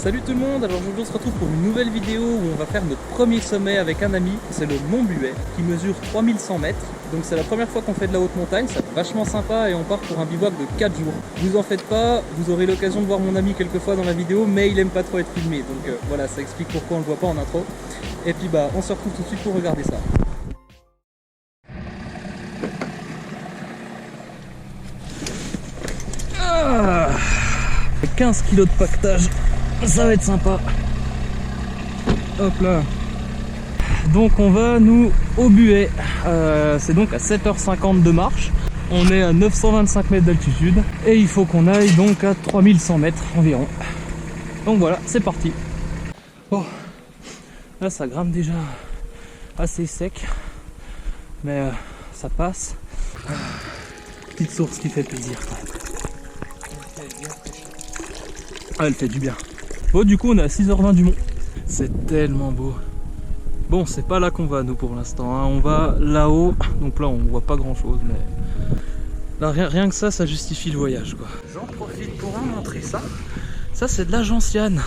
Salut tout le monde, alors aujourd'hui on se retrouve pour une nouvelle vidéo où on va faire notre premier sommet avec un ami, c'est le Mont Buet qui mesure 3100 mètres. Donc c'est la première fois qu'on fait de la haute montagne, c'est vachement sympa et on part pour un bivouac de 4 jours. Vous en faites pas, vous aurez l'occasion de voir mon ami quelques fois dans la vidéo, mais il aime pas trop être filmé, donc voilà, ça explique pourquoi on le voit pas en intro. Et puis bah on se retrouve tout de suite pour regarder ça. Ah, 15 kg de pactage, ça va être sympa. Hop là. Donc on va nous au Buet, c'est donc à 7h50 de marche. On est à 925 mètres d'altitude et il faut qu'on aille donc à 3100 mètres environ. Donc voilà, c'est parti. Bon, là ça grimpe déjà assez sec, mais ça passe. Petite source qui fait plaisir quand même. Ah, elle fait du bien. Bon, du coup on est à 6h20 du mont. C'est tellement beau. Bon, c'est pas là qu'on va nous pour l'instant, hein. On va là-haut, donc là on voit pas grand chose, mais là rien que ça justifie le voyage quoi. J'en profite pour vous montrer ça. Ça c'est de la gentiane.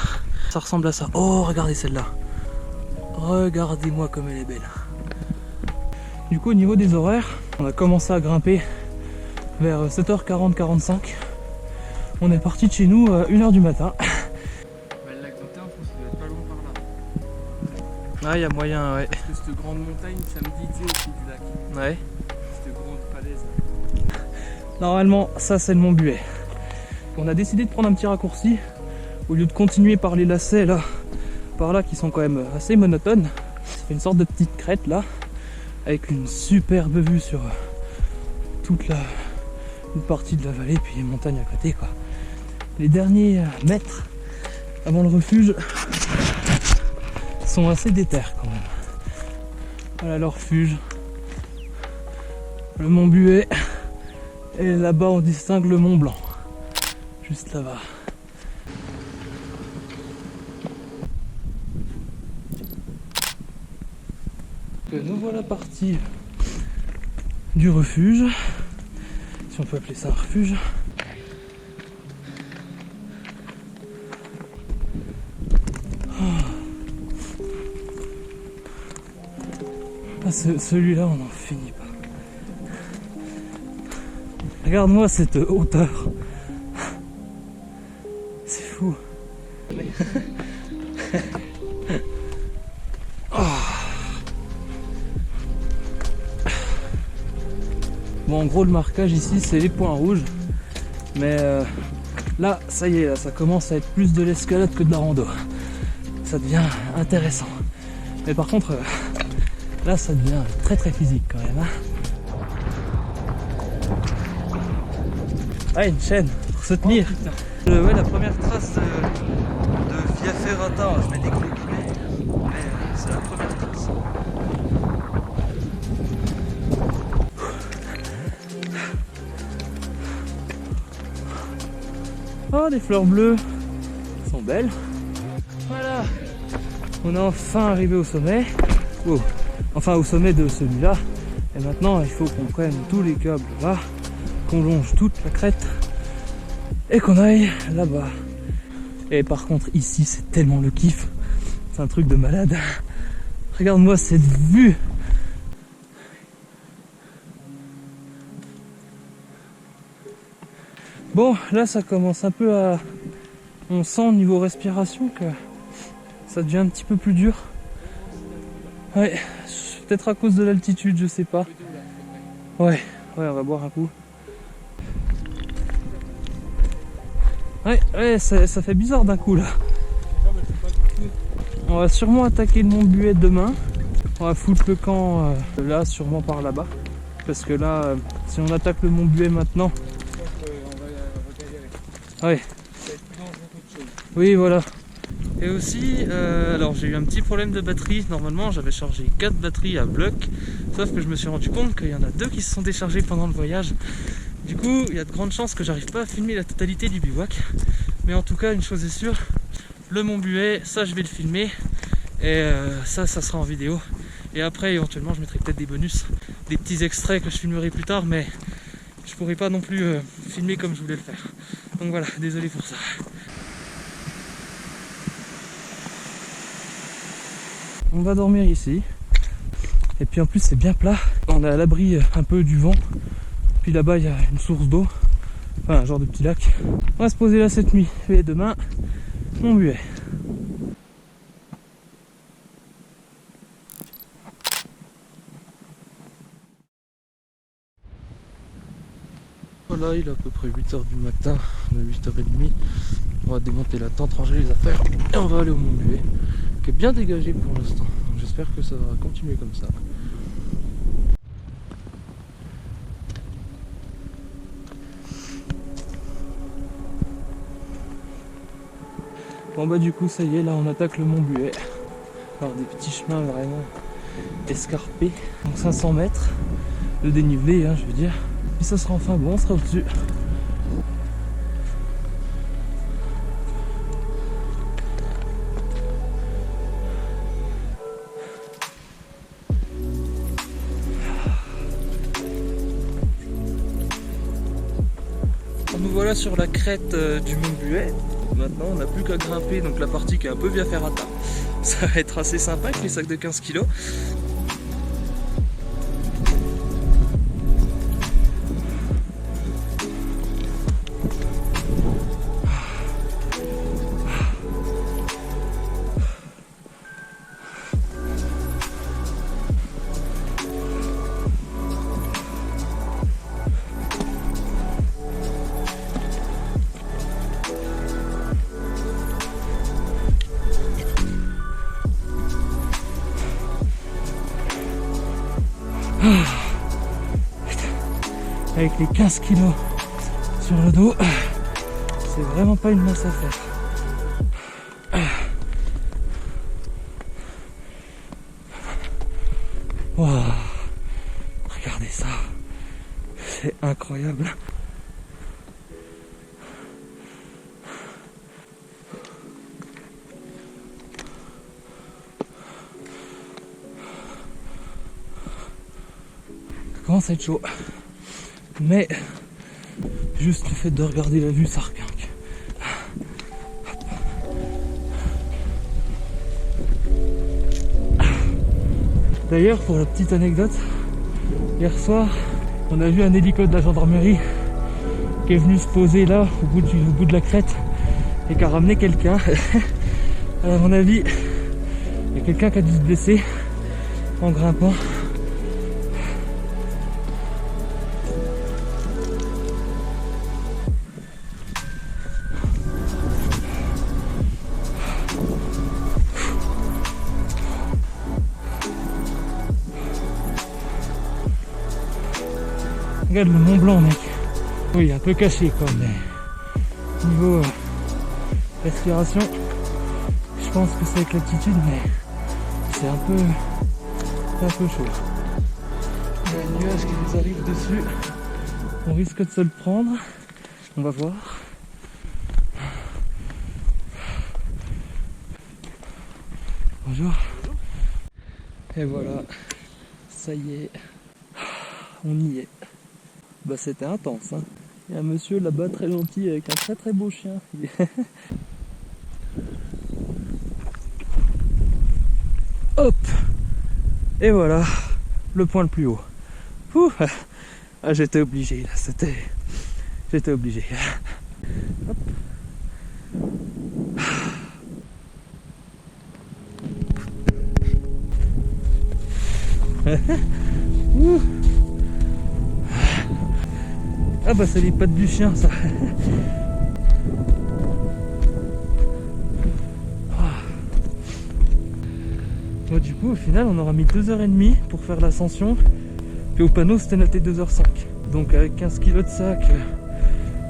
Ça ressemble à ça. Oh, regardez celle-là. Regardez-moi comme elle est belle. Du coup au niveau des horaires, on a commencé à grimper vers 7h40-45. On est parti de chez nous à 1h du matin. Ah, il y a moyen, ouais. Parce que cette grande montagne, ça me dit, tu sais, au pied du lac. Ouais. Cette grande falaise. Normalement, ça c'est le Mont Buet. On a décidé de prendre un petit raccourci. Au lieu de continuer par les lacets là, par là, qui sont quand même assez monotones. C'est une sorte de petite crête là, avec une superbe vue sur toute une partie de la vallée, puis les montagnes à côté quoi. Les derniers mètres avant le refuge sont assez déter quand même. Voilà le refuge, le Mont Buet, et là-bas on distingue le Mont Blanc, juste là-bas. Nous voilà partis du refuge, si on peut appeler ça un refuge. Ah, celui-là on n'en finit pas. Regarde-moi cette hauteur. C'est fou. Oh. Bon, en gros le marquage ici c'est les points rouges. Mais là ça y est, là, ça commence à être plus de l'escalade que de la rando. Ça devient intéressant. Mais par contre là ça devient très très physique quand même, hein. Ah, une chaîne pour se tenir. Ouais, la première trace de Via Ferrata, je mets des gros guillemets, mais c'est la première trace. Oh, des fleurs bleues, elles sont belles. Voilà, on est enfin arrivé au sommet. Oh. Enfin au sommet de celui-là. Et maintenant il faut qu'on prenne tous les câbles là, qu'on longe toute la crête et qu'on aille là-bas. Et par contre ici c'est tellement le kiff. C'est un truc de malade. Regarde-moi cette vue. Bon là ça commence un peu à... On sent au niveau respiration que ça devient un petit peu plus dur. Ouais. Peut-être à cause de l'altitude, je sais pas. Ouais, on va boire un coup. Ouais, ça fait bizarre d'un coup là. On va sûrement attaquer le Mont Buet demain. On va foutre le camp là, sûrement par là-bas. Parce que là, si on attaque le Mont Buet maintenant... Ouais. Oui, voilà. Et aussi, alors j'ai eu un petit problème de batterie. Normalement j'avais chargé 4 batteries à bloc, sauf que je me suis rendu compte qu'il y en a 2 qui se sont déchargées pendant le voyage. Du coup il y a de grandes chances que j'arrive pas à filmer la totalité du bivouac. Mais en tout cas une chose est sûre, le Mont Buet, ça je vais le filmer. Et ça sera en vidéo. Et après éventuellement je mettrai peut-être des bonus, des petits extraits que je filmerai plus tard, mais je pourrai pas non plus filmer comme je voulais le faire. Donc voilà, désolé pour ça. On va dormir ici. Et puis en plus c'est bien plat. On est à l'abri un peu du vent. Puis là-bas il y a une source d'eau. Enfin un genre de petit lac. On va se poser là cette nuit. Et demain, Montbuet. Voilà, il est à peu près 8h du matin, 8h30. On va démonter la tente, ranger les affaires et on va aller au Montbuet, qui est bien dégagé pour l'instant. Donc j'espère que ça va continuer comme ça. Bon bah du coup ça y est, là on attaque le Montbuet. Alors des petits chemins vraiment escarpés, donc 500 mètres de dénivelé, hein, je veux dire. Et ça sera enfin bon, on sera au-dessus. Nous voilà sur la crête du Montbuet. Maintenant on n'a plus qu'à grimper, donc la partie qui est un peu via ferrata. Ça va être assez sympa avec les sacs de 15 kg. Avec les 15 kilos sur le dos, c'est vraiment pas une mince affaire. Wow. Regardez ça, c'est incroyable. Ça commence à être chaud. Mais juste le fait de regarder la vue, ça requinque. D'ailleurs, pour la petite anecdote, hier soir, on a vu un hélico de la gendarmerie qui est venu se poser là, au bout de la crête, et qui a ramené quelqu'un. À mon avis, il y a quelqu'un qui a dû se blesser en grimpant. Regarde le Mont Blanc, mec. Oui, un peu caché quoi, mais niveau respiration, je pense que c'est avec l'altitude, mais c'est un peu chaud. Il y a un nuage qui nous arrive dessus. On risque de se le prendre. On va voir. Bonjour. Et voilà, ça y est, on y est. Bah c'était intense, hein. Il y a un monsieur là-bas très gentil avec un très beau chien. Hop. Et voilà, le point le plus haut. Ouh. Ah, j'étais obligé là, j'étais obligé. Hop. Ouh. Ah bah c'est les pattes du chien ça. Bon, du coup au final on aura mis 2h30 pour faire l'ascension. Puis au panneau c'était noté 2h05. Donc avec 15 kg de sac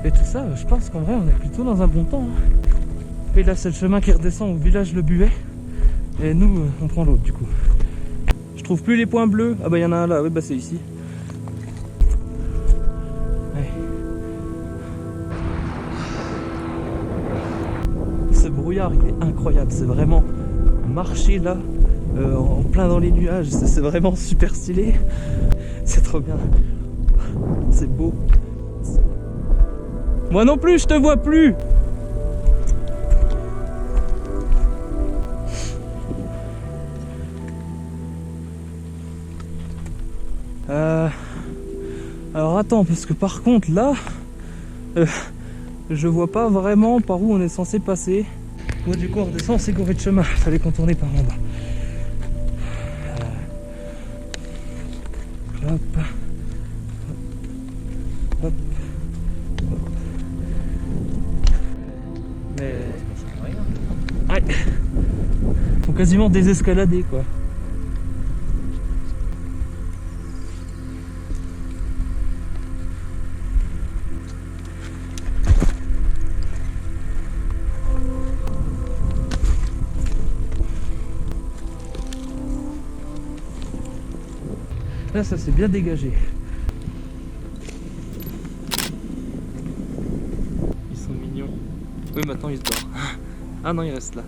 et tout ça, je pense qu'en vrai on est plutôt dans un bon temps, hein. Et là c'est le chemin qui redescend au village Le Buet. Et nous on prend l'autre du coup. Je trouve plus les points bleus. Ah bah il y en a un là, oui bah c'est ici. Ce brouillard il est incroyable, c'est vraiment marcher là en plein dans les nuages, c'est vraiment super stylé, c'est trop bien, c'est beau. Moi non plus je te vois plus. Alors attends, parce que par contre là, je vois pas vraiment par où on est censé passer. Bon, du coup on redescend, c'est gouré de chemin, fallait contourner par en bas. Hop. Hop. Mais... ouais. Faut quasiment désescalader quoi. Là ça s'est bien dégagé. Ils sont mignons. Oui, maintenant ils se barrent. Ah non, il reste là.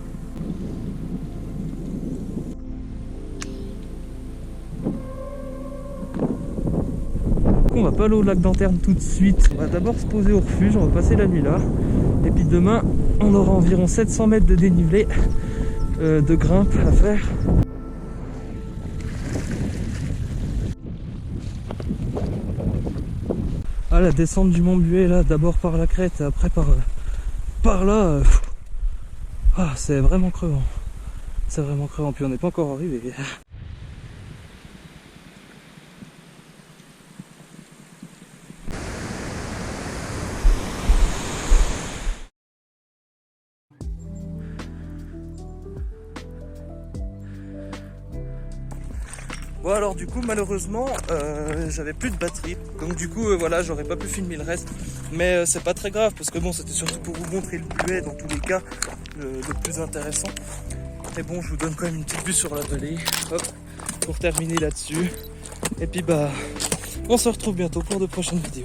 On va pas aller au lac d'Anterne tout de suite. On va d'abord se poser au refuge, on va passer la nuit là. Et puis demain, on aura environ 700 mètres de dénivelé, de grimpe à faire. Ah, la descente du Mont Buet là, d'abord par la crête, après par là. Ah, c'est vraiment crevant. C'est vraiment crevant, puis on n'est pas encore arrivé. Bon alors du coup malheureusement j'avais plus de batterie, donc du coup voilà, j'aurais pas pu filmer le reste, mais c'est pas très grave parce que bon, c'était surtout pour vous montrer le Buet dans tous les cas, le plus intéressant. Mais bon, je vous donne quand même une petite vue sur la vallée, hop, pour terminer là-dessus. Et puis bah on se retrouve bientôt pour de prochaines vidéos.